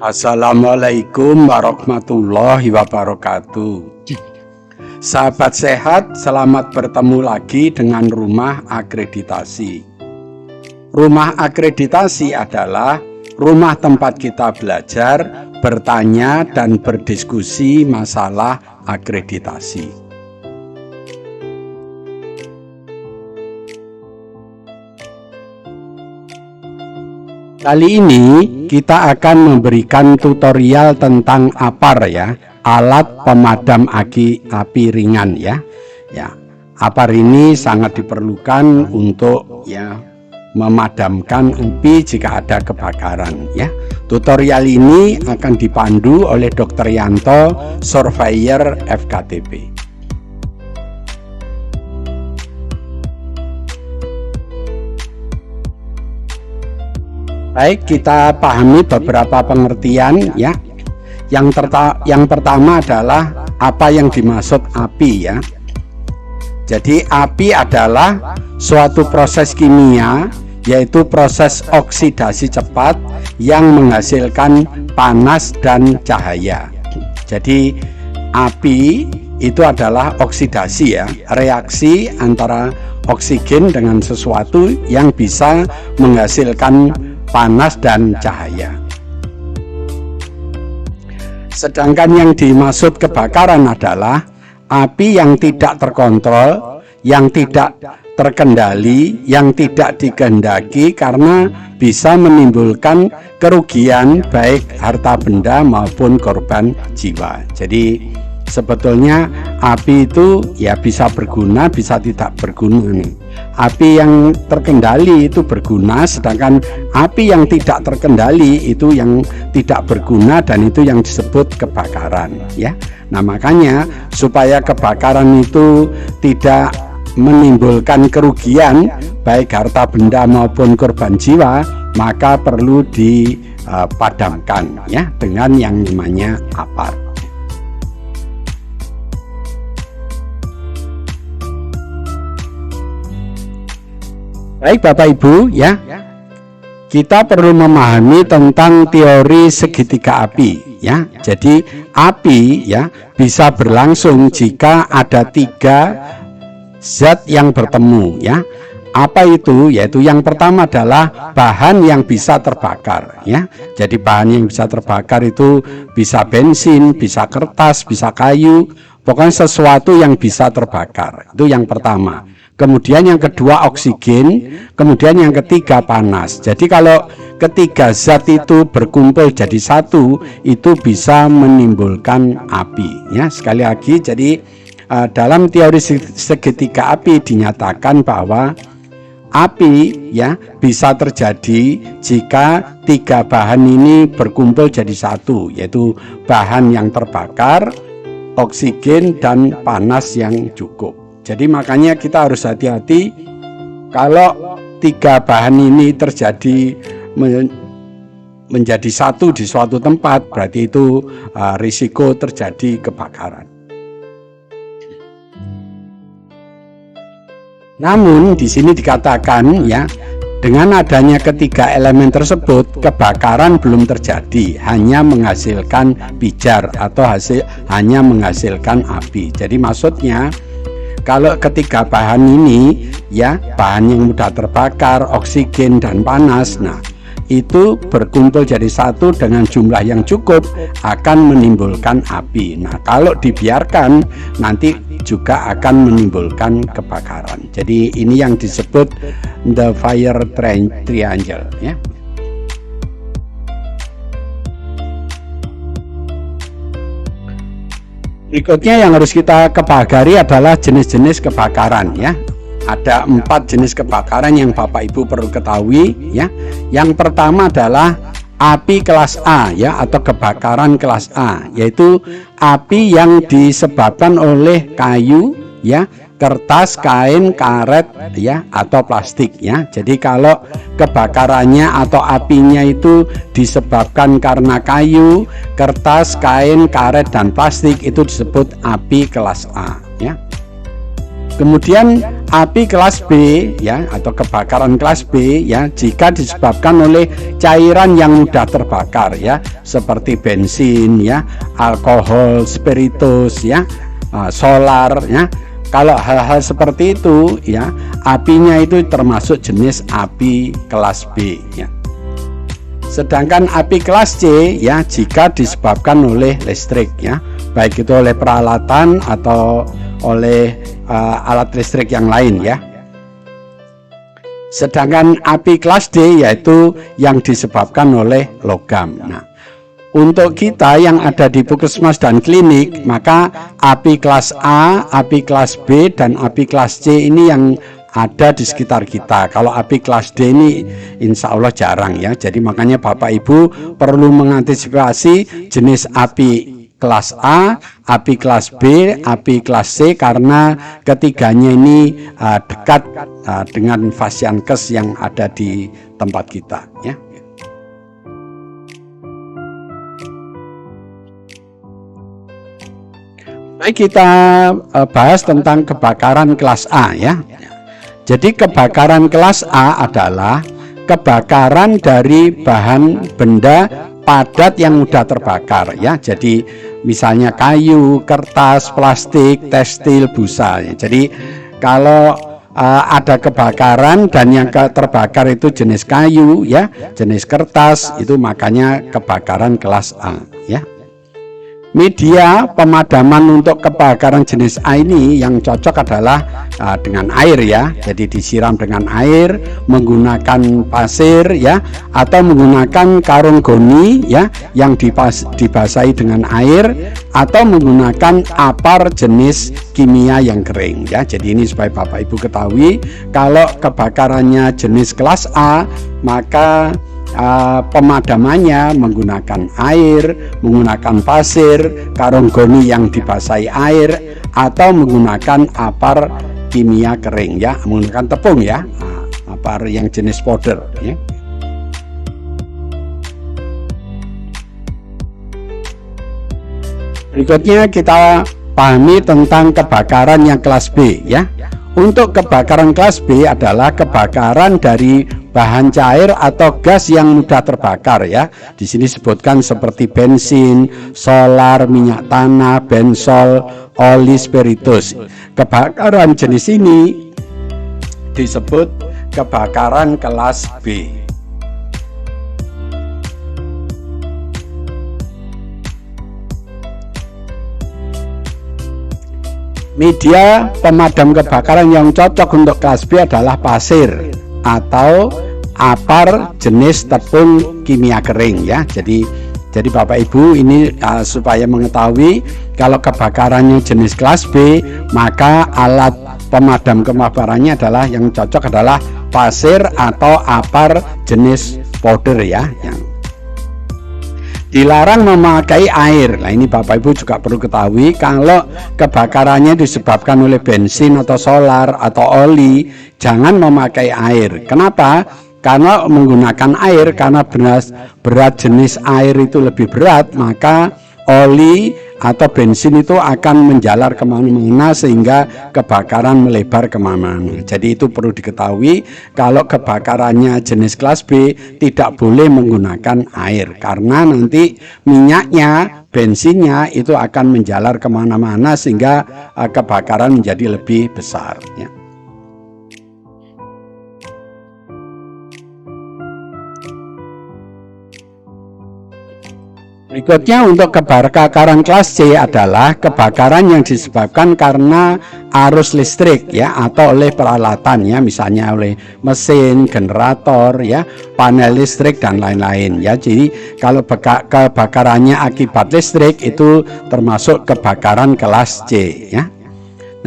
Assalamualaikum warahmatullahi wabarakatuh. Sahabat sehat, selamat bertemu lagi dengan Rumah Akreditasi. Rumah Akreditasi adalah rumah tempat kita belajar, bertanya, dan berdiskusi masalah akreditasi. Kali ini kita akan memberikan tutorial tentang APAR ya, alat pemadam api ringan ya. APAR ini sangat diperlukan untuk memadamkan api jika ada kebakaran ya. Tutorial ini akan dipandu oleh Dr. Yanto, Surveyor FKTP. Baik, kita pahami beberapa pengertian ya. Yang pertama adalah apa yang dimaksud api ya. Jadi api adalah suatu proses kimia, yaitu proses oksidasi cepat yang menghasilkan panas dan cahaya. Jadi api itu adalah oksidasi ya, reaksi antara oksigen dengan sesuatu yang bisa menghasilkan panas dan cahaya. Sedangkan yang dimaksud kebakaran adalah api yang tidak terkontrol, yang tidak terkendali, yang tidak dikehendaki karena bisa menimbulkan kerugian baik harta benda maupun korban jiwa. Jadi sebetulnya api itu ya bisa berguna, bisa tidak berguna nih. Api yang terkendali itu berguna, sedangkan api yang tidak terkendali itu yang tidak berguna, dan itu yang disebut kebakaran ya. Nah, makanya supaya kebakaran itu tidak menimbulkan kerugian baik harta benda maupun korban jiwa, maka perlu dipadamkan ya dengan yang namanya APAR. Baik Bapak Ibu ya, kita perlu memahami tentang teori segitiga api ya. Jadi api ya bisa berlangsung jika ada 3 zat yang bertemu ya. Apa itu? Yaitu yang pertama adalah bahan yang bisa terbakar ya. Jadi bahan yang bisa terbakar itu bisa bensin, bisa kertas, bisa kayu, pokoknya sesuatu yang bisa terbakar. Itu yang pertama. Kemudian yang kedua oksigen, kemudian yang ketiga panas. Jadi kalau ketiga zat itu berkumpul jadi satu, itu bisa menimbulkan api ya. Sekali lagi, jadi dalam teori segitiga api dinyatakan bahwa api ya bisa terjadi jika 3 bahan ini berkumpul jadi satu, yaitu bahan yang terbakar, oksigen, dan panas yang cukup. Jadi makanya kita harus hati-hati kalau 3 bahan ini terjadi menjadi satu di suatu tempat, berarti itu risiko terjadi kebakaran. Namun di sini dikatakan ya, dengan adanya ketiga elemen tersebut kebakaran belum terjadi, hanya menghasilkan pijar atau hanya menghasilkan api. Jadi maksudnya kalau ketiga bahan ini ya, bahan yang mudah terbakar, oksigen, dan panas, nah itu berkumpul jadi satu dengan jumlah yang cukup akan menimbulkan api. Nah kalau dibiarkan nanti juga akan menimbulkan kebakaran. Jadi ini yang disebut the fire triangle ya. Berikutnya yang harus kita kepagari adalah jenis-jenis kebakaran ya. Ada 4 jenis kebakaran yang Bapak Ibu perlu ketahui ya. Yang pertama adalah api kelas A ya, atau kebakaran kelas A, yaitu api yang disebabkan oleh kayu ya, kertas, kain, karet ya, atau plastik ya. Jadi kalau kebakarannya atau apinya itu disebabkan karena kayu, kertas, kain, karet, dan plastik, itu disebut api kelas A ya. Kemudian api kelas B ya atau kebakaran kelas B ya jika disebabkan oleh cairan yang mudah terbakar ya seperti bensin ya, alkohol, spiritus ya, solar ya. Kalau hal-hal seperti itu ya, apinya itu termasuk jenis api kelas B ya. Sedangkan api kelas C ya jika disebabkan oleh listrik ya, baik itu oleh peralatan atau oleh alat listrik yang lain ya. Sedangkan api kelas D yaitu yang disebabkan oleh logam. Nah, untuk kita yang ada di puskesmas dan klinik, maka api kelas A, api kelas B, dan api kelas C ini yang ada di sekitar kita. Kalau api kelas D ini insya Allah jarang ya. Jadi makanya Bapak Ibu perlu mengantisipasi jenis api kelas A, api kelas B, api kelas C karena ketiganya ini dekat dengan fasiankes yang ada di tempat kita ya. Baik, kita bahas tentang kebakaran kelas A ya. Jadi kebakaran kelas A adalah kebakaran dari bahan benda padat yang mudah terbakar ya. Jadi misalnya kayu, kertas, plastik, tekstil, busa ya. Jadi kalau ada kebakaran dan yang terbakar itu jenis kayu ya, jenis kertas, itu makanya kebakaran kelas A ya. Media pemadaman untuk kebakaran jenis A ini yang cocok adalah dengan air ya. Jadi disiram dengan air, menggunakan pasir ya, atau menggunakan karung goni ya yang dibasahi dengan air, atau menggunakan apar jenis kimia yang kering ya. Jadi ini supaya Bapak Ibu ketahui, kalau kebakarannya jenis kelas A maka pemadamannya menggunakan air, menggunakan pasir, karung goni yang dibasahi air, atau menggunakan apar kimia kering ya, menggunakan tepung ya, apar yang jenis powder ya. Berikutnya kita pahami tentang kebakaran yang kelas B ya. Untuk kebakaran kelas B adalah kebakaran dari bahan cair atau gas yang mudah terbakar ya. Di sini disebutkan seperti bensin, solar, minyak tanah, bensol, oli, spiritus. Kebakaran jenis ini disebut kebakaran kelas B. Media pemadam kebakaran yang cocok untuk kelas B adalah pasir atau apar jenis tepung kimia kering ya. Jadi Bapak Ibu ini supaya mengetahui kalau kebakarannya jenis kelas B, maka alat pemadam kebakarannya adalah yang cocok adalah pasir atau apar jenis powder ya. Dilarang memakai air. Nah ini Bapak Ibu juga perlu ketahui, kalau kebakarannya disebabkan oleh bensin atau solar atau oli, jangan memakai air. Kenapa? Karena menggunakan air, karena berat jenis air itu lebih berat, maka oli atau bensin itu akan menjalar kemana-mana sehingga kebakaran melebar kemana-mana. Jadi itu perlu diketahui, kalau kebakarannya jenis kelas B tidak boleh menggunakan air karena nanti minyaknya, bensinnya itu akan menjalar kemana-mana sehingga kebakaran menjadi lebih besar ya. Berikutnya untuk kebakaran kelas C adalah kebakaran yang disebabkan karena arus listrik ya, atau oleh peralatan ya, misalnya oleh mesin, generator ya, panel listrik dan lain-lain ya. Jadi kalau kebakarannya akibat listrik itu termasuk kebakaran kelas C ya.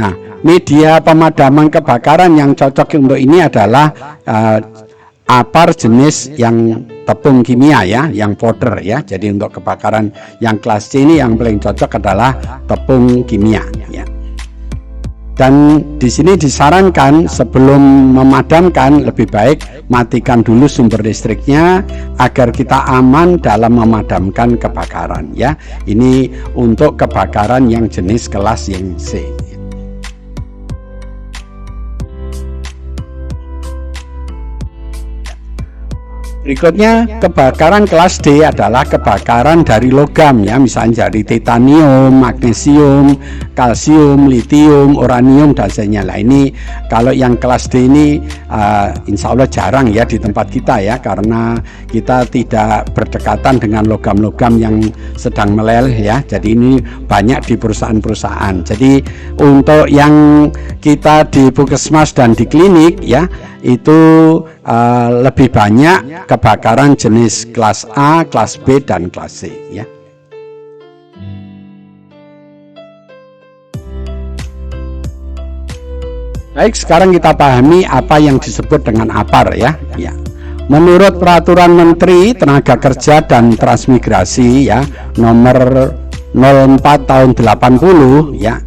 Nah, media pemadaman kebakaran yang cocok untuk ini adalah apar jenis yang tepung kimia ya, yang powder ya. Jadi untuk kebakaran yang kelas C ini yang paling cocok adalah tepung kimia ya. Dan di sini disarankan sebelum memadamkan lebih baik matikan dulu sumber listriknya agar kita aman dalam memadamkan kebakaran ya. Ini untuk kebakaran yang jenis kelas yang C. Berikutnya kebakaran kelas D adalah kebakaran dari logam ya, misalnya dari titanium, magnesium, kalsium, litium, uranium dan sebagainya. Nah ini kalau yang kelas D ini insya Allah jarang ya di tempat kita ya, karena kita tidak berdekatan dengan logam-logam yang sedang meleleh ya. Jadi ini banyak di perusahaan-perusahaan. Jadi untuk yang kita di puskesmas dan di klinik ya, itu lebih banyak kebakaran jenis kelas A, kelas B, dan kelas C ya. Baik, sekarang kita pahami apa yang disebut dengan APAR ya. Menurut Peraturan Menteri Tenaga Kerja dan Transmigrasi ya, nomor 04 tahun 80 ya,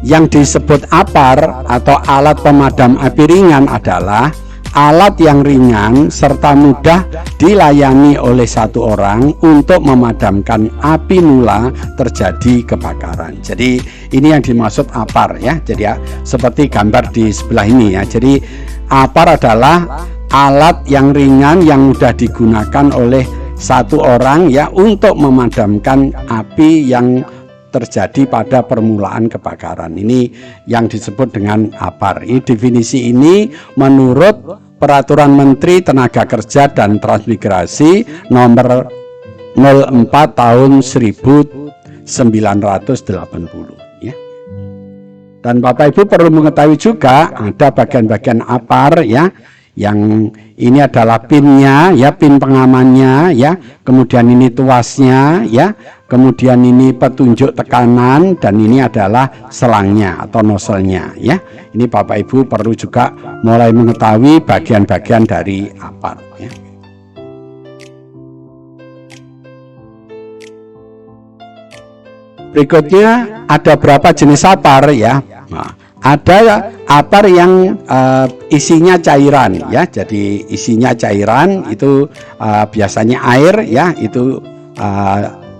yang disebut APAR atau alat pemadam api ringan adalah alat yang ringan serta mudah dilayani oleh satu orang untuk memadamkan api mula terjadi kebakaran. Jadi ini yang dimaksud APAR ya. Jadi ya, seperti gambar di sebelah ini ya. Jadi APAR adalah alat yang ringan yang mudah digunakan oleh satu orang ya untuk memadamkan api yang terjadi pada permulaan kebakaran. Ini yang disebut dengan APAR. Ini definisi ini menurut Peraturan Menteri Tenaga Kerja dan Transmigrasi nomor 04 tahun 1980 ya. Dan Bapak Ibu perlu mengetahui juga ada bagian-bagian APAR ya, yang ini adalah pinnya ya, pin pengamannya ya, kemudian ini tuasnya ya, kemudian ini petunjuk tekanan, dan ini adalah selangnya atau noselnya ya. Ini Bapak Ibu perlu juga mulai mengetahui bagian-bagian dari APAR ya. Berikutnya ada berapa jenis APAR ya. Nah, ada APAR yang isinya cairan ya. Jadi isinya cairan itu biasanya air ya, itu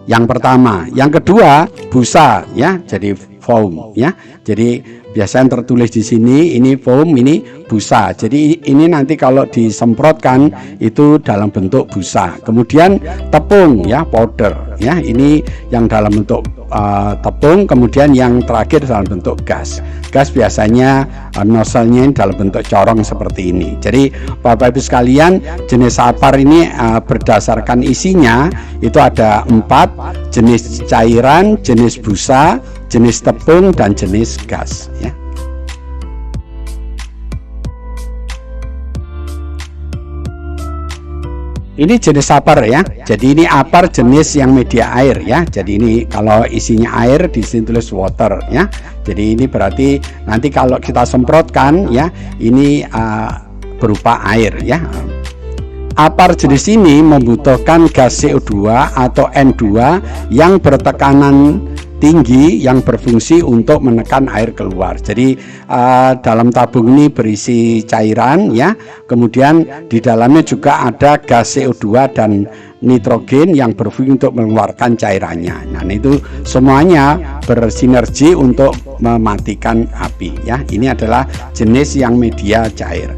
yang pertama. Yang kedua busa ya, jadi foam ya. Jadi biasanya tertulis di sini ini foam, ini busa. Jadi ini nanti kalau disemprotkan itu dalam bentuk busa. Kemudian tepung ya, powder ya. Ini yang dalam bentuk tepung. Kemudian yang terakhir dalam bentuk gas. Gas biasanya nozzle-nya dalam bentuk corong seperti ini. Jadi Bapak Ibu sekalian, jenis APAR ini berdasarkan isinya itu ada 4: jenis cairan, jenis busa, jenis tepung, dan jenis gas ya. Ini jenis APAR ya. Jadi ini APAR jenis yang media air ya. Jadi ini kalau isinya air di sini tulis water ya. Jadi ini berarti nanti kalau kita semprotkan ya, ini berupa air ya. APAR jenis ini membutuhkan gas CO2 atau N2 yang bertekanan tinggi yang berfungsi untuk menekan air keluar. Jadi dalam tabung ini berisi cairan ya, kemudian di dalamnya juga ada gas CO2 dan nitrogen yang berfungsi untuk mengeluarkan cairannya. Nah itu semuanya bersinergi untuk mematikan api ya. Ini adalah jenis yang media cair.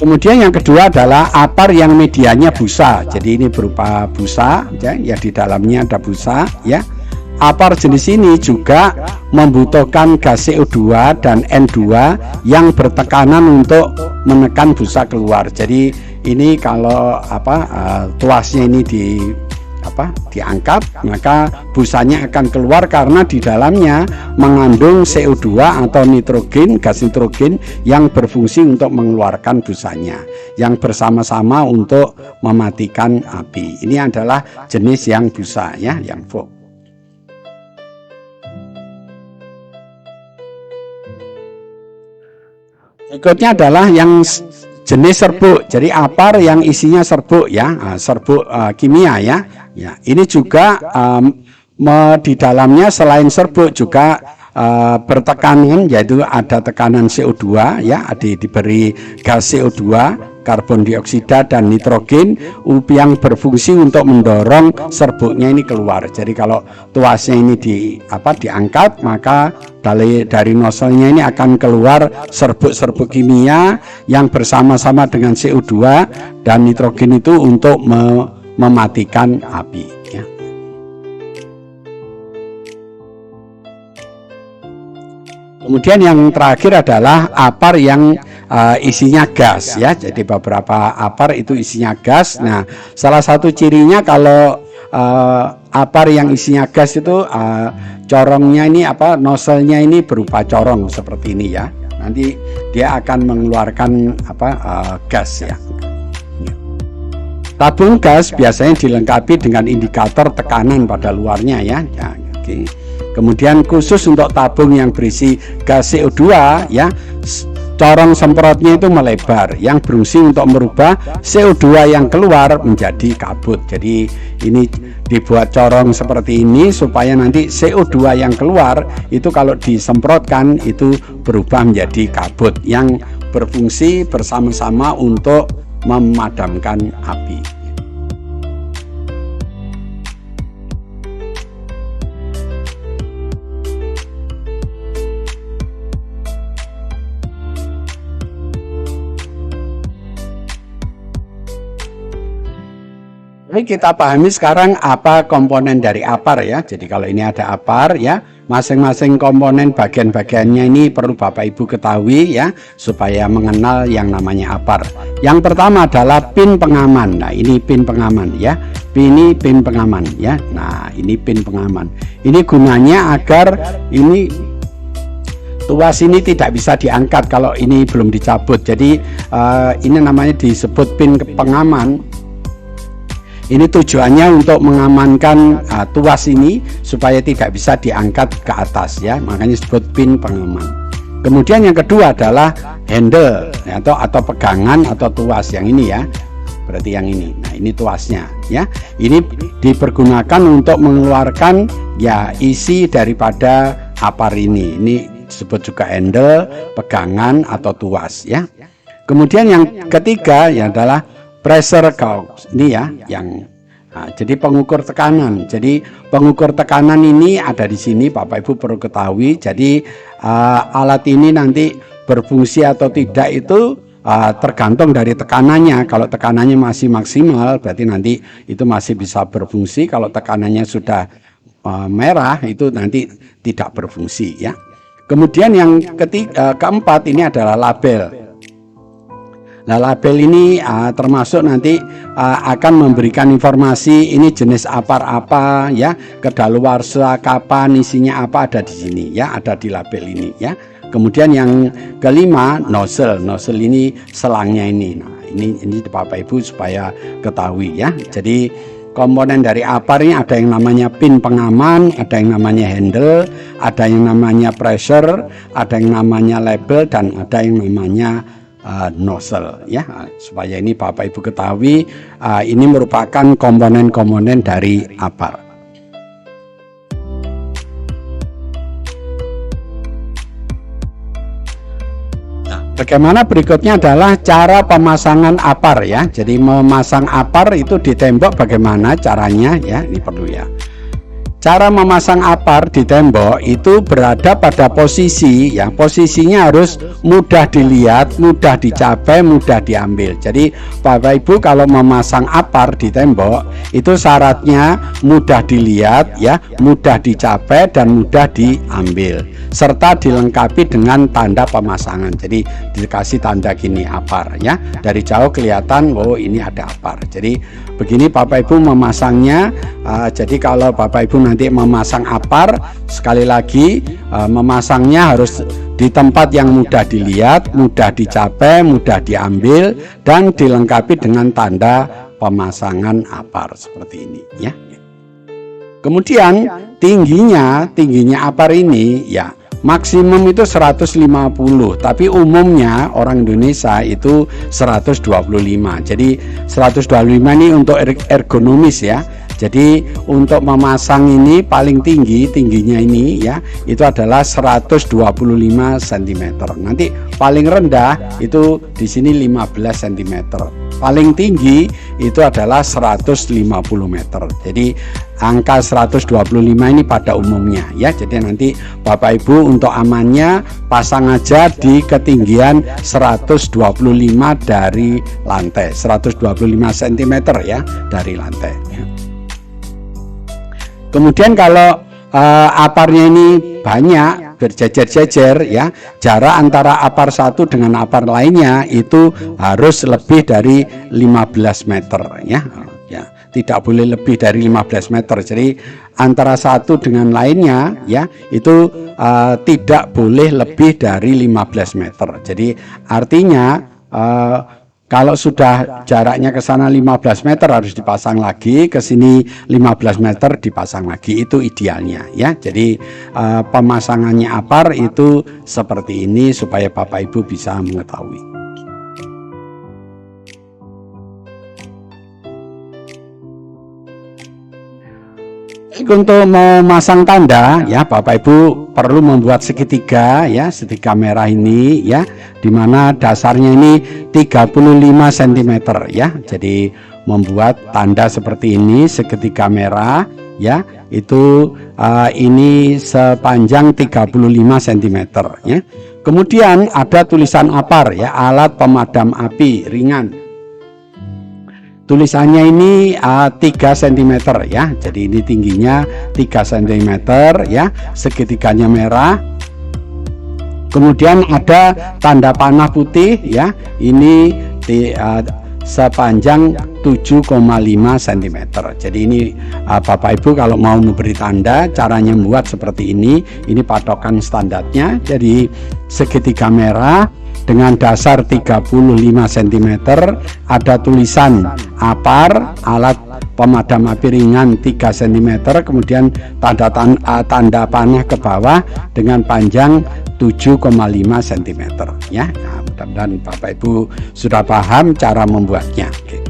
Kemudian yang kedua adalah APAR yang medianya busa. Jadi ini berupa busa ya di dalamnya ada busa ya. APAR jenis ini juga membutuhkan gas CO2 dan N2 yang bertekanan untuk menekan busa keluar. Jadi ini kalau tuasnya ini diangkat, maka busanya akan keluar karena di dalamnya mengandung CO2 atau nitrogen, gas nitrogen yang berfungsi untuk mengeluarkan busanya yang bersama-sama untuk mematikan api. Ini adalah jenis yang busa ya, yang foam. Berikutnya adalah yang jenis serbuk. Jadi APAR yang isinya serbuk ya, serbuk kimia ya. Ya, ini juga di dalamnya selain serbuk juga bertekanan, yaitu ada tekanan CO2 ya, diberi gas CO2 karbon dioksida dan nitrogen yang berfungsi untuk mendorong serbuknya ini keluar. Jadi kalau tuasnya ini diangkat, maka dari noselnya ini akan keluar serbuk-serbuk kimia yang bersama-sama dengan CO2 dan nitrogen itu untuk mematikan api, ya. Kemudian yang terakhir adalah apar yang isinya gas, ya. Jadi beberapa apar itu isinya gas. Nah, salah satu cirinya kalau apar yang isinya gas itu corongnya ini noselnya ini berupa corong seperti ini, ya. Nanti dia akan mengeluarkan gas, ya. Tabung gas biasanya dilengkapi dengan indikator tekanan pada luarnya, ya. Oke. Kemudian khusus untuk tabung yang berisi gas CO2, ya, corong semprotnya itu melebar yang berfungsi untuk merubah CO2 yang keluar menjadi kabut. Jadi ini dibuat corong seperti ini supaya nanti CO2 yang keluar itu kalau disemprotkan itu berubah menjadi kabut yang berfungsi bersama-sama untuk memadamkan api. Baik, kita pahami sekarang apa komponen dari apar, ya. Jadi kalau ini ada apar, ya, masing-masing komponen bagian-bagiannya ini perlu Bapak Ibu ketahui, ya, supaya mengenal yang namanya apar. Yang pertama adalah pin pengaman. Nah, ini pin pengaman, ya. Ini pin pengaman, ya. Nah, ini pin pengaman. Ini gunanya agar ini tuas ini tidak bisa diangkat kalau ini belum dicabut. Jadi ini namanya disebut pin pengaman. Ini tujuannya untuk mengamankan tuas ini supaya tidak bisa diangkat ke atas, ya. Makanya disebut pin pengaman. Kemudian yang kedua adalah handle, ya, atau pegangan atau tuas yang ini, ya. Berarti yang ini. Nah, ini tuasnya, ya. Ini dipergunakan untuk mengeluarkan, ya, isi daripada apar ini. Ini disebut juga handle, pegangan atau tuas, ya. Kemudian yang ketiga ya adalah pressure gauge, ini, ya, jadi pengukur tekanan. Jadi pengukur tekanan ini ada di sini, Bapak Ibu perlu ketahui. Jadi alat ini nanti berfungsi atau tidak itu tergantung dari tekanannya. Kalau tekanannya masih maksimal, berarti nanti itu masih bisa berfungsi. Kalau tekanannya sudah merah, itu nanti tidak berfungsi, ya. Kemudian yang keempat ini adalah label. Nah, label ini termasuk nanti akan memberikan informasi ini jenis apar apa, ya, kedaluarsa kapan, isinya apa, ada di sini, ya, ada di label ini, ya. Kemudian yang kelima nozzle. Nozzle ini selangnya ini. Nah, ini Bapak Ibu supaya ketahui, ya. Jadi komponen dari apar ini ada yang namanya pin pengaman, ada yang namanya handle, ada yang namanya pressure, ada yang namanya label, dan ada yang namanya nozzle, ya. Supaya ini Bapak Ibu ketahui ini merupakan komponen-komponen dari apar. Nah, bagaimana berikutnya adalah cara pemasangan apar, ya. Jadi memasang apar itu di tembok bagaimana caranya, ya, ini perlu, ya. Cara memasang apar di tembok itu berada pada posisi, ya, posisinya harus mudah dilihat, mudah dicapai, mudah diambil. Jadi Bapak Ibu kalau memasang apar di tembok itu syaratnya mudah dilihat, ya, mudah dicapai dan mudah diambil, serta dilengkapi dengan tanda pemasangan. Jadi dikasih tanda gini apar, ya, dari jauh kelihatan, oh ini ada apar. Jadi begini Bapak Ibu memasangnya. Jadi kalau Bapak Ibu nanti memasang apar, sekali lagi memasangnya harus di tempat yang mudah dilihat, mudah dicapai, mudah diambil, dan dilengkapi dengan tanda pemasangan apar seperti ini, ya. Kemudian tingginya apar ini, ya, maksimum itu 150, tapi umumnya orang Indonesia itu 125. Jadi 125 ini untuk ergonomis, ya. Jadi untuk memasang ini paling tingginya ini ya itu adalah 125 cm. Nanti paling rendah itu di sini 15 cm. Paling tinggi itu adalah 150 meter. Jadi angka 125 ini pada umumnya ya. Jadi nanti Bapak Ibu untuk amannya pasang aja di ketinggian 125 dari lantai, 125 cm ya dari lantai ya. Kemudian kalau aparnya ini banyak berjejer-jejer ya, jarak antara apar satu dengan apar lainnya itu harus lebih dari 15 meter ya. Ya, tidak boleh lebih dari 15 meter. Jadi antara satu dengan lainnya ya itu tidak boleh lebih dari 15 meter. Jadi artinya kalau sudah jaraknya ke sana 15 meter harus dipasang lagi, ke sini 15 meter dipasang lagi, itu idealnya ya. Jadi pemasangannya apar itu seperti ini supaya Bapak Ibu bisa mengetahui. Untuk memasang tanda ya Bapak Ibu perlu membuat segitiga ya, segitiga merah ini ya, dimana dasarnya ini 35 cm ya. Jadi membuat tanda seperti ini segitiga merah ya, itu ini sepanjang 35 cm ya. Kemudian ada tulisan apar ya, alat pemadam api ringan. Tulisannya ini 3 cm ya. Jadi ini tingginya 3 cm ya, segitiganya merah. Kemudian ada tanda panah putih ya. Ini sepanjang 7,5 cm. Jadi ini Bapak Ibu kalau mau memberi tanda caranya membuat seperti ini. Ini patokan standarnya. Jadi segitiga merah dengan dasar 35 cm, ada tulisan apar alat pemadam api ringan 3 cm, kemudian tanda panah ke bawah dengan panjang 7,5 cm ya. Nah, mudah-mudahan Bapak Ibu sudah paham cara membuatnya. Oke.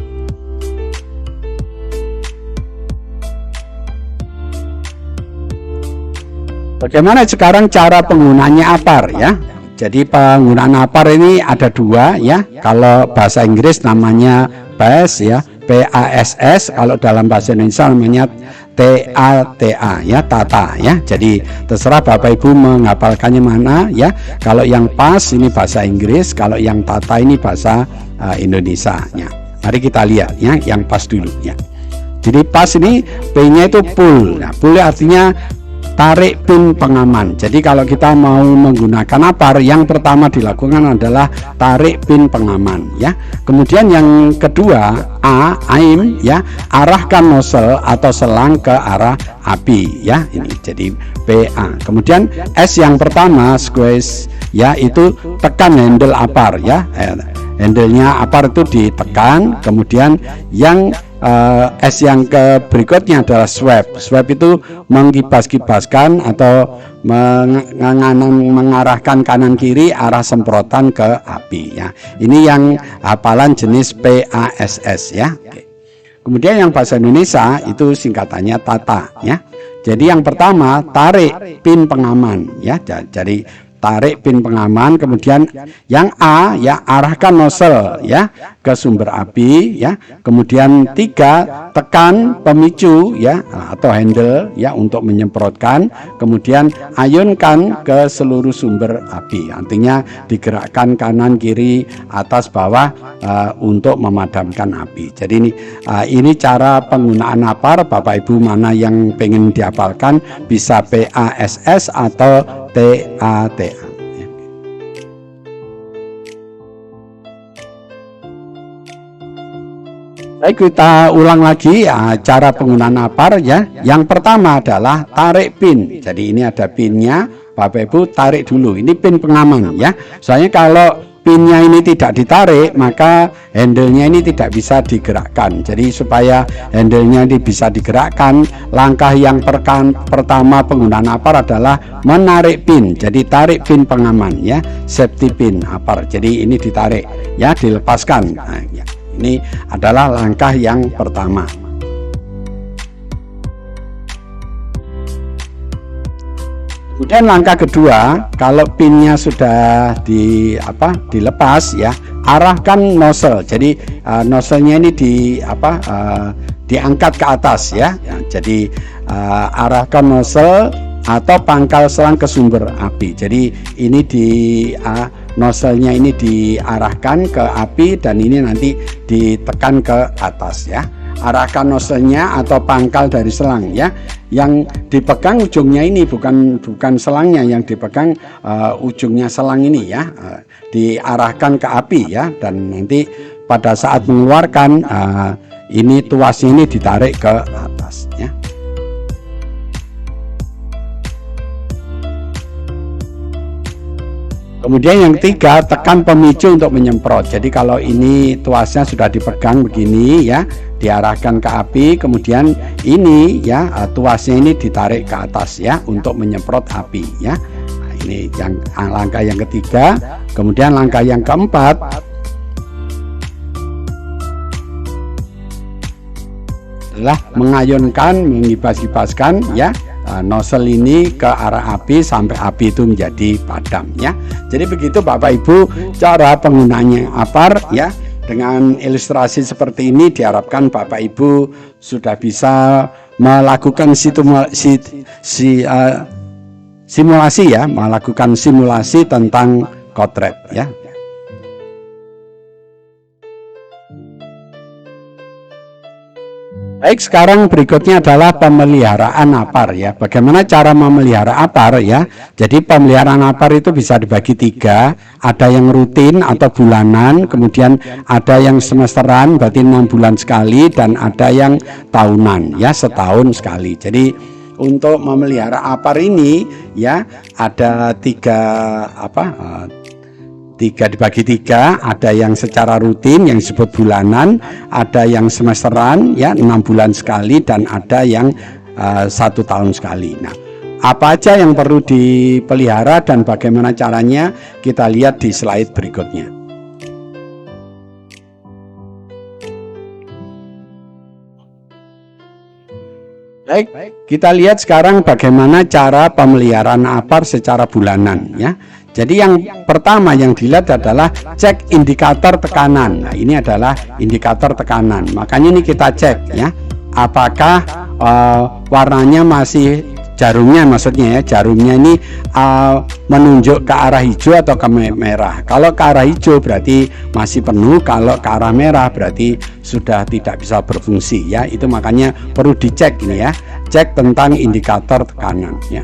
Bagaimana sekarang cara penggunaannya apar ya? Jadi penggunaan apar ini ada dua ya. Kalau bahasa Inggris namanya PASS ya, PASS. Kalau dalam bahasa Indonesia namanya TATA ya, tata ya. Jadi terserah Bapak Ibu menghafalkannya mana ya. Kalau yang PASS ini bahasa Inggris, kalau yang tata ini bahasa Indonesia ya. Mari kita lihat ya, yang PASS dulu ya. Jadi PASS ini P-nya itu pull. Nah, pull artinya tarik pin pengaman. Jadi kalau kita mau menggunakan apar, yang pertama dilakukan adalah tarik pin pengaman ya. Kemudian yang kedua aim ya, arahkan nozzle atau selang ke arah api ya. Ini jadi PA. Kemudian S yang pertama squeeze ya, itu tekan handle apar ya. Handle-nya apar itu ditekan. Kemudian yang S yang berikutnya adalah swipe. Swipe itu mengkibas-kibaskan atau mengarahkan kanan kiri arah semprotan ke api ya. Ini yang hafalan jenis PASS ya. Oke. Kemudian yang bahasa Indonesia itu singkatannya tata ya. Jadi yang pertama tarik pin pengaman ya. Jadi tarik pin pengaman, kemudian yang A ya, arahkan nozzle ya ke sumber api ya. Kemudian 3, tekan pemicu ya atau handle ya untuk menyemprotkan. Kemudian ayunkan ke seluruh sumber api. Artinya digerakkan kanan kiri atas bawah untuk memadamkan api. Jadi ini cara penggunaan apar. Bapak Ibu mana yang pengen dihafalkan bisa PASS atau TATA. Baik, kita ulang lagi ya, cara penggunaan apar ya. Yang pertama adalah tarik pin. Jadi ini ada pinnya, Bapak Ibu tarik dulu. Ini pin pengaman ya. Soalnya kalau pinnya ini tidak ditarik, maka handle-nya ini tidak bisa digerakkan. Jadi supaya handle-nya ini bisa digerakkan, langkah yang pertama penggunaan apar adalah menarik pin. Jadi tarik pin pengaman ya, safety pin apar. Jadi ini ditarik ya, dilepaskan. Nah, ya. Ini adalah langkah yang pertama. Kemudian langkah kedua, kalau pinnya sudah dilepas ya, arahkan nozzle. Jadi nozzle-nya ini diangkat ke atas ya. Jadi arahkan nozzle atau pangkal selang ke sumber api. Jadi ini nozzle-nya ini diarahkan ke api dan ini nanti ditekan ke atas ya. Arahkan nozzle-nya atau pangkal dari selang ya. Yang dipegang ujungnya ini bukan selangnya, yang dipegang ujungnya selang ini ya. Diarahkan ke api ya, dan nanti pada saat mengeluarkan ini tuasnya ini ditarik ke atas ya. Kemudian yang ketiga, tekan pemicu untuk menyemprot. Jadi kalau ini tuasnya sudah dipegang begini ya, diarahkan ke api, kemudian ini ya tuasnya ini ditarik ke atas ya untuk menyemprot api ya. Nah, ini yang langkah yang ketiga. Kemudian langkah yang keempat, adalah mengayunkan, mengibas-ibaskan ya nozzle ini ke arah api sampai api itu menjadi padam ya. Jadi begitu Bapak Ibu cara penggunaannya APAR ya. Dengan ilustrasi seperti ini diharapkan Bapak Ibu sudah bisa melakukan simulasi ya, melakukan simulasi tentang kotret ya. Baik, sekarang berikutnya adalah pemeliharaan APAR ya. Bagaimana cara memelihara APAR ya? Jadi pemeliharaan APAR itu bisa dibagi tiga. Ada yang rutin atau bulanan, kemudian ada yang semesteran, berarti 6 bulan sekali, dan ada yang tahunan ya, setahun sekali. Jadi untuk memelihara APAR ini ya ada dibagi tiga, ada yang secara rutin yang disebut bulanan, ada yang semesteran ya 6 bulan sekali, dan ada yang 1 tahun sekali. Nah, apa aja yang perlu dipelihara dan bagaimana caranya kita lihat di slide berikutnya. Baik, kita lihat sekarang bagaimana cara pemeliharaan APAR secara bulanan ya. Jadi yang pertama yang dilihat adalah cek indikator tekanan. Nah, ini adalah indikator tekanan. Makanya ini kita cek ya, apakah warnanya masih jarumnya, maksudnya ya, jarumnya ini menunjuk ke arah hijau atau ke merah. Kalau ke arah hijau berarti masih penuh, kalau ke arah merah berarti sudah tidak bisa berfungsi ya. Itu makanya perlu dicek ini ya, cek tentang indikator tekanan ya.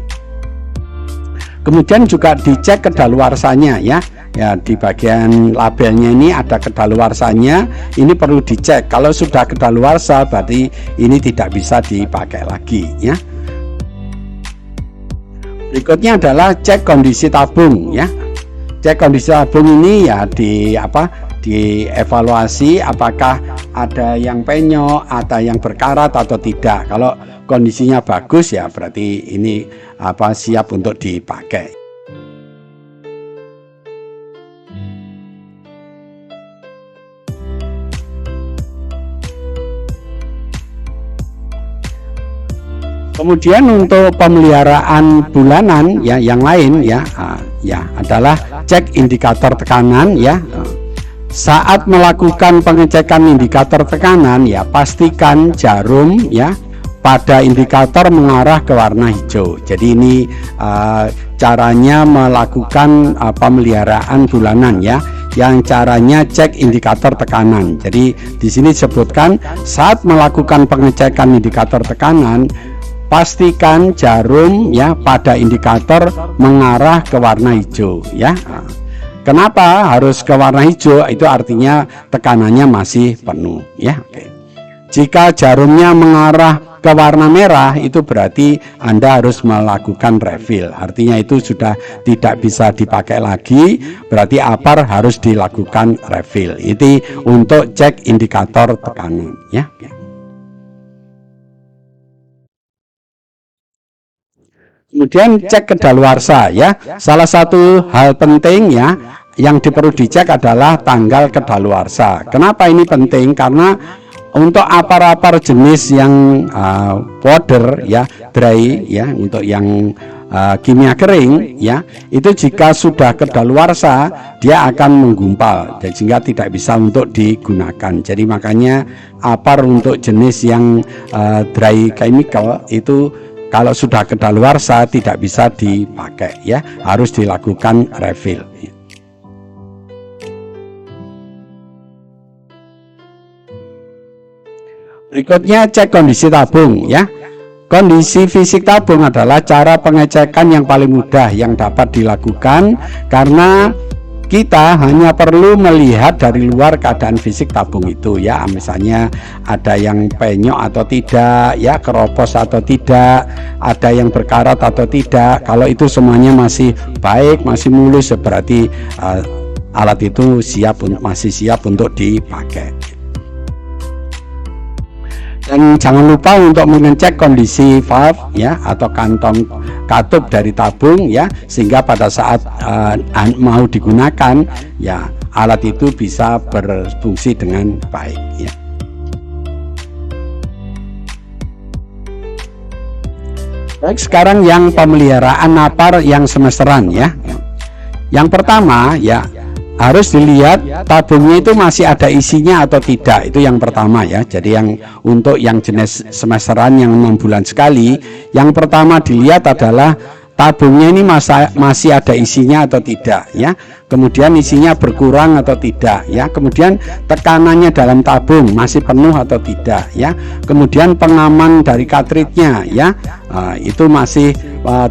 Kemudian juga dicek kedaluarsanya ya. Ya, di bagian labelnya ini ada kedaluarsanya. Ini perlu dicek. Kalau sudah kedaluarsa berarti ini tidak bisa dipakai lagi ya. Berikutnya adalah cek kondisi tabung ya. Cek kondisi tabung ini ya dievaluasi apakah ada yang penyok, ada yang berkarat atau tidak. Kalau kondisinya bagus ya berarti ini siap untuk dipakai. Kemudian untuk pemeliharaan bulanan ya yang lain ya adalah cek indikator tekanan ya. Saat melakukan pengecekan indikator tekanan ya pastikan jarum ya pada indikator mengarah ke warna hijau. Jadi ini caranya melakukan pemeliharaan bulanan ya. Yang caranya cek indikator tekanan. Jadi di sini disebutkan saat melakukan pengecekan indikator tekanan pastikan jarum ya pada indikator mengarah ke warna hijau ya. Kenapa harus ke warna hijau? Itu artinya tekanannya masih penuh ya. Oke. Jika jarumnya mengarah ke warna merah itu berarti Anda harus melakukan refill. Artinya itu sudah tidak bisa dipakai lagi, berarti APAR harus dilakukan refill. Itu untuk cek indikator tekanan ya. Kemudian cek kedaluarsa ya. Salah satu hal penting ya yang perlu dicek adalah tanggal kedaluarsa. Kenapa ini penting? Karena untuk APAR-APAR jenis yang powder ya, dry ya, untuk yang kimia kering ya, itu jika sudah kedaluarsa dia akan menggumpal dan sehingga tidak bisa untuk digunakan. Jadi makanya APAR untuk jenis yang dry chemical itu kalau sudah kedaluarsa tidak bisa dipakai ya, harus dilakukan refill. Berikutnya cek kondisi tabung ya. Kondisi fisik tabung adalah cara pengecekan yang paling mudah yang dapat dilakukan karena kita hanya perlu melihat dari luar keadaan fisik tabung itu ya, misalnya ada yang penyok atau tidak ya, keropos atau tidak, ada yang berkarat atau tidak. Kalau itu semuanya masih baik, masih mulus, berarti alat itu masih siap untuk dipakai. Dan jangan lupa untuk mengecek kondisi valve ya atau kantong katup dari tabung ya, sehingga pada saat mau digunakan ya alat itu bisa berfungsi dengan baik ya. Baik, sekarang yang pemeliharaan APAR yang semesteran ya. Yang pertama ya, harus dilihat tabungnya itu masih ada isinya atau tidak, itu yang pertama ya. Jadi yang untuk yang jenis semesteran yang 6 bulan sekali, yang pertama dilihat adalah tabungnya ini masih ada isinya atau tidak ya. Kemudian isinya berkurang atau tidak ya. Kemudian tekanannya dalam tabung masih penuh atau tidak ya. Kemudian pengaman dari cartridge-nya ya, itu masih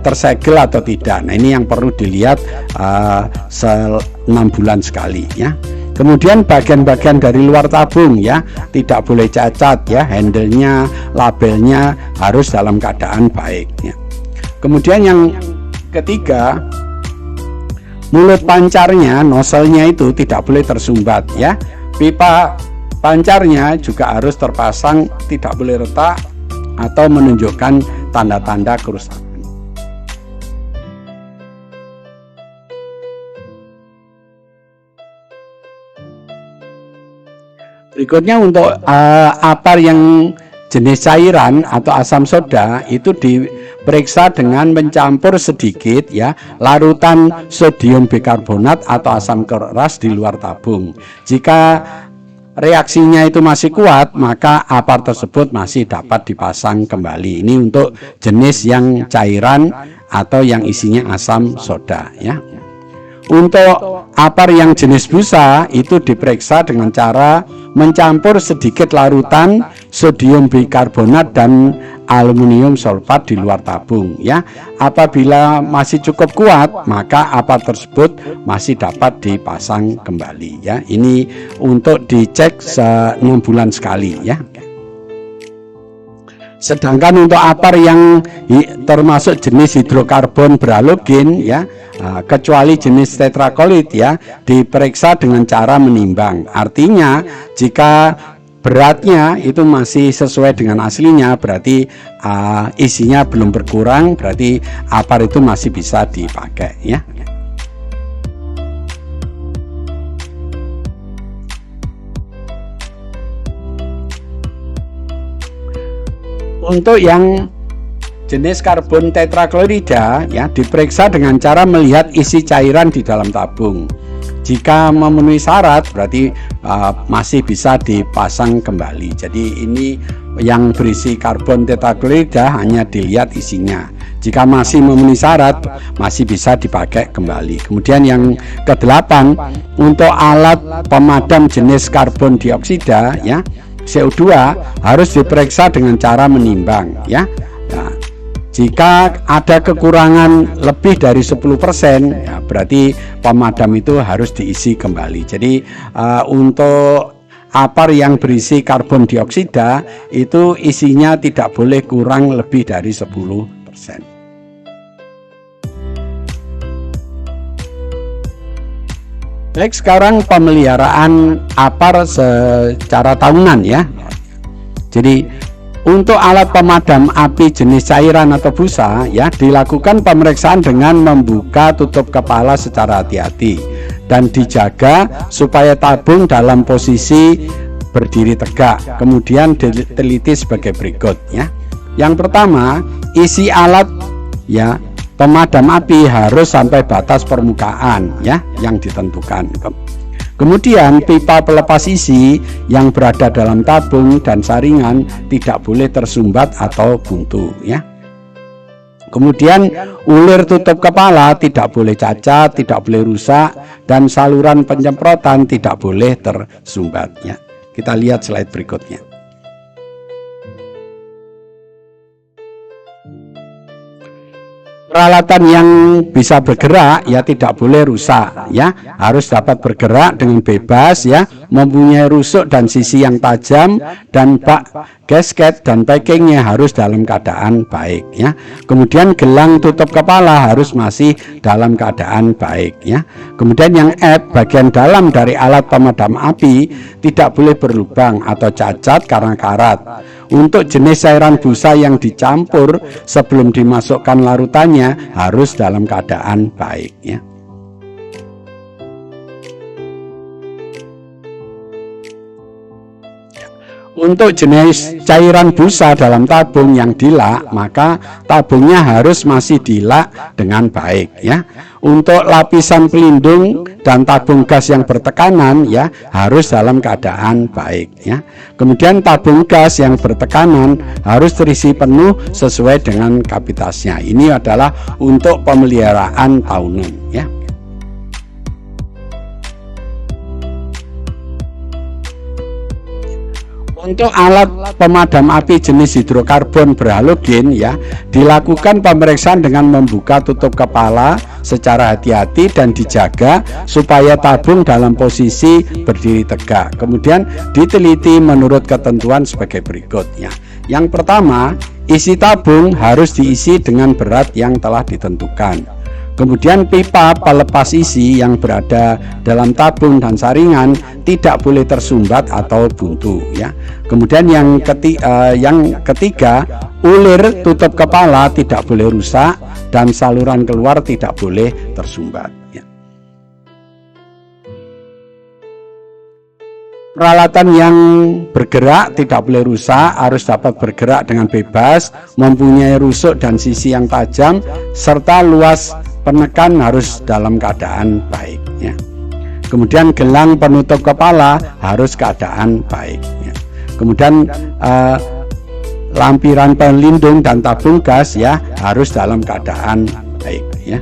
tersegel atau tidak. Nah ini yang perlu dilihat 6 bulan sekali ya. Kemudian bagian-bagian dari luar tabung ya tidak boleh cacat ya, handle-nya, labelnya harus dalam keadaan baik ya. Kemudian yang ketiga, mulut pancarnya, nozzle-nya itu tidak boleh tersumbat ya. Pipa pancarnya juga harus terpasang, tidak boleh retak atau menunjukkan tanda-tanda kerusakan. Berikutnya untuk APAR yang jenis cairan atau asam soda itu diperiksa dengan mencampur sedikit ya larutan sodium bikarbonat atau asam keras di luar tabung. Jika reaksinya itu masih kuat, maka APAR tersebut masih dapat dipasang kembali. Ini untuk jenis yang cairan atau yang isinya asam soda ya. Untuk APAR yang jenis busa itu diperiksa dengan cara mencampur sedikit larutan sodium bikarbonat dan aluminium sulfat di luar tabung ya. Apabila masih cukup kuat, maka APAR tersebut masih dapat dipasang kembali ya. Ini untuk dicek 6 bulan sekali ya. Sedangkan untuk APAR yang termasuk jenis hidrokarbon berhalogen ya, kecuali jenis tetrakolit ya, diperiksa dengan cara menimbang. Artinya jika beratnya itu masih sesuai dengan aslinya, berarti isinya belum berkurang, berarti APAR itu masih bisa dipakai ya. Untuk yang jenis karbon tetraklorida ya, diperiksa dengan cara melihat isi cairan di dalam tabung. Jika memenuhi syarat berarti masih bisa dipasang kembali. Jadi ini yang berisi karbon tetraklorida hanya dilihat isinya. Jika masih memenuhi syarat masih bisa dipakai kembali. Kemudian yang ke-8, untuk alat pemadam jenis karbon dioksida ya, CO2 harus diperiksa dengan cara menimbang ya. Nah, jika ada kekurangan lebih dari 10% ya, berarti pemadam itu harus diisi kembali. Jadi untuk APAR yang berisi karbon dioksida itu isinya tidak boleh kurang lebih dari 10%. Baik, sekarang pemeliharaan APAR secara tahunan ya. Jadi untuk alat pemadam api jenis cairan atau busa ya, dilakukan pemeriksaan dengan membuka tutup kepala secara hati-hati dan dijaga supaya tabung dalam posisi berdiri tegak. Kemudian diteliti sebagai berikut ya. Yang pertama, isi alat ya pemadam api harus sampai batas permukaan ya yang ditentukan. Kemudian pipa pelepas isi yang berada dalam tabung dan saringan tidak boleh tersumbat atau buntu ya. Kemudian ulir tutup kepala tidak boleh cacat, tidak boleh rusak, dan saluran penyemprotan tidak boleh tersumbat ya. Kita lihat slide berikutnya. Peralatan yang bisa bergerak ya tidak boleh rusak ya, harus dapat bergerak dengan bebas ya, mempunyai rusuk dan sisi yang tajam, dan bak gasket dan packingnya harus dalam keadaan baik ya. Kemudian gelang tutup kepala harus masih dalam keadaan baik ya. Kemudian yang bagian dalam dari alat pemadam api tidak boleh berlubang atau cacat karena karat. Untuk jenis cairan busa yang dicampur sebelum dimasukkan larutannya harus dalam keadaan baik ya. Untuk jenis cairan busa dalam tabung yang dilak, maka tabungnya harus masih dilak dengan baik ya. Untuk lapisan pelindung dan tabung gas yang bertekanan ya harus dalam keadaan baik ya. Kemudian tabung gas yang bertekanan harus terisi penuh sesuai dengan kapasitasnya. Ini adalah untuk pemeliharaan tahunan ya. Untuk alat pemadam api jenis hidrokarbon berhalogen ya, dilakukan pemeriksaan dengan membuka tutup kepala secara hati-hati dan dijaga supaya tabung dalam posisi berdiri tegak. Kemudian diteliti menurut ketentuan sebagai berikut ya. Yang pertama, isi tabung harus diisi dengan berat yang telah ditentukan. Kemudian pipa pelepas isi yang berada dalam tabung dan saringan tidak boleh tersumbat atau buntu ya. Kemudian yang ketiga, ulir tutup kepala tidak boleh rusak dan saluran keluar tidak boleh tersumbat ya. Peralatan yang bergerak tidak boleh rusak, harus dapat bergerak dengan bebas, mempunyai rusuk dan sisi yang tajam, serta luas penekan harus dalam keadaan baik ya. Kemudian gelang penutup kepala harus keadaan baik ya. Kemudian lampiran pelindung dan tabung gas ya harus dalam keadaan baik ya.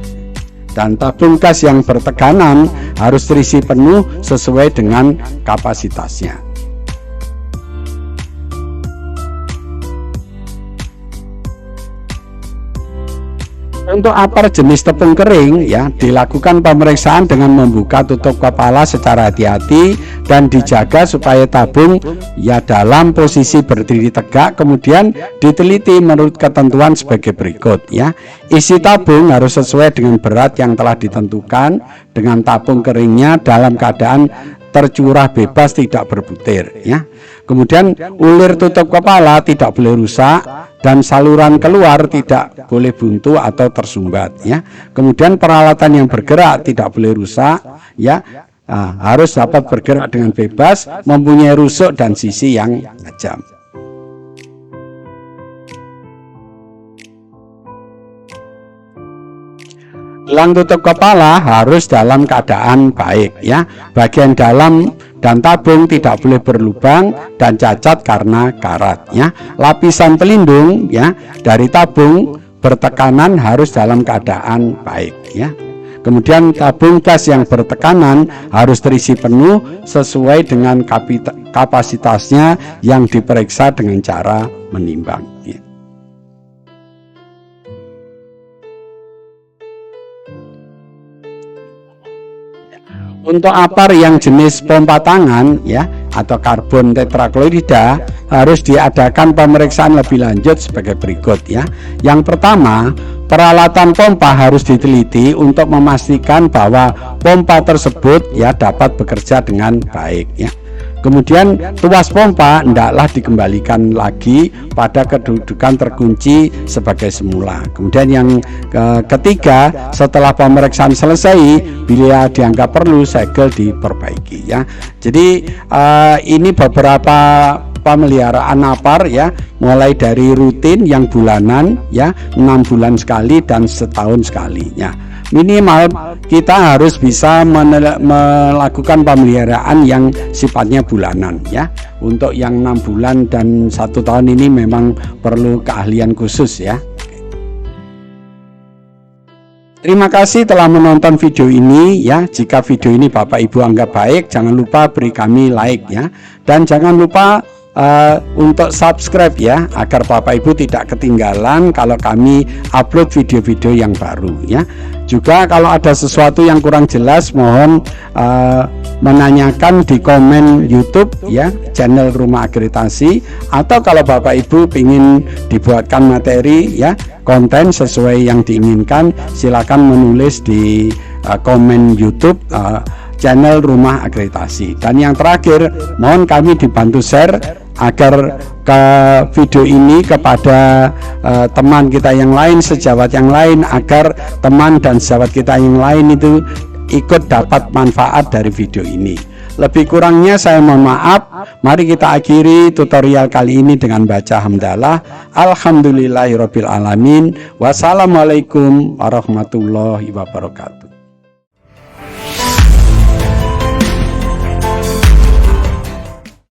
Dan tabung gas yang bertekanan harus terisi penuh sesuai dengan kapasitasnya. Untuk apar jenis tepung kering ya dilakukan pemeriksaan dengan membuka tutup kepala secara hati-hati dan dijaga supaya tabung ya dalam posisi berdiri tegak. Kemudian diteliti menurut ketentuan sebagai berikut ya. Isi tabung harus sesuai dengan berat yang telah ditentukan, dengan tabung keringnya dalam keadaan tercurah bebas tidak berbutir ya. Kemudian ulir tutup kepala tidak boleh rusak dan saluran keluar tidak boleh buntu atau tersumbat ya. Kemudian peralatan yang bergerak tidak boleh rusak ya. Harus dapat bergerak dengan bebas, mempunyai rusuk dan sisi yang tajam. Gelang tutup kepala harus dalam keadaan baik ya. Bagian dalam dan tabung tidak boleh berlubang dan cacat karena karat ya. Lapisan pelindung ya dari tabung bertekanan harus dalam keadaan baik ya. Kemudian tabung gas yang bertekanan harus terisi penuh sesuai dengan kapasitasnya yang diperiksa dengan cara menimbang ya. Untuk apar yang jenis pompa tangan ya atau karbon tetraklorida harus diadakan pemeriksaan lebih lanjut sebagai berikut ya. Yang pertama, peralatan pompa harus diteliti untuk memastikan bahwa pompa tersebut ya dapat bekerja dengan baik ya. Kemudian tuas pompa hendaklah dikembalikan lagi pada kedudukan terkunci sebagai semula. Kemudian yang ketiga, setelah pemeriksaan selesai, bila dianggap perlu segel diperbaiki ya. Jadi ini beberapa pemeliharaan napar ya, mulai dari rutin yang bulanan ya, 6 bulan sekali dan setahun sekali ya. Minimal kita harus bisa melakukan pemeliharaan yang sifatnya bulanan ya. Untuk yang 6 bulan dan 1 tahun ini memang perlu keahlian khusus ya. Terima kasih telah menonton video ini ya. Jika video ini Bapak Ibu anggap baik, jangan lupa beri kami like ya. Dan jangan lupa untuk subscribe ya, agar Bapak Ibu tidak ketinggalan kalau kami upload video-video yang baru ya. Juga kalau ada sesuatu yang kurang jelas, mohon menanyakan di komen YouTube ya, channel Rumah Akreditasi, atau kalau Bapak Ibu ingin dibuatkan materi ya, konten sesuai yang diinginkan, silakan menulis di komen YouTube channel Rumah Akreditasi. Dan yang terakhir, mohon kami dibantu share agar ke video ini kepada teman kita yang lain, sejawat yang lain, agar teman dan sejawat kita yang lain itu ikut dapat manfaat dari video ini. Lebih kurangnya saya mohon maaf. Mari kita akhiri tutorial kali ini dengan baca hamdalah. Alhamdulillahirabbil alamin. Wassalamualaikum warahmatullahi wabarakatuh.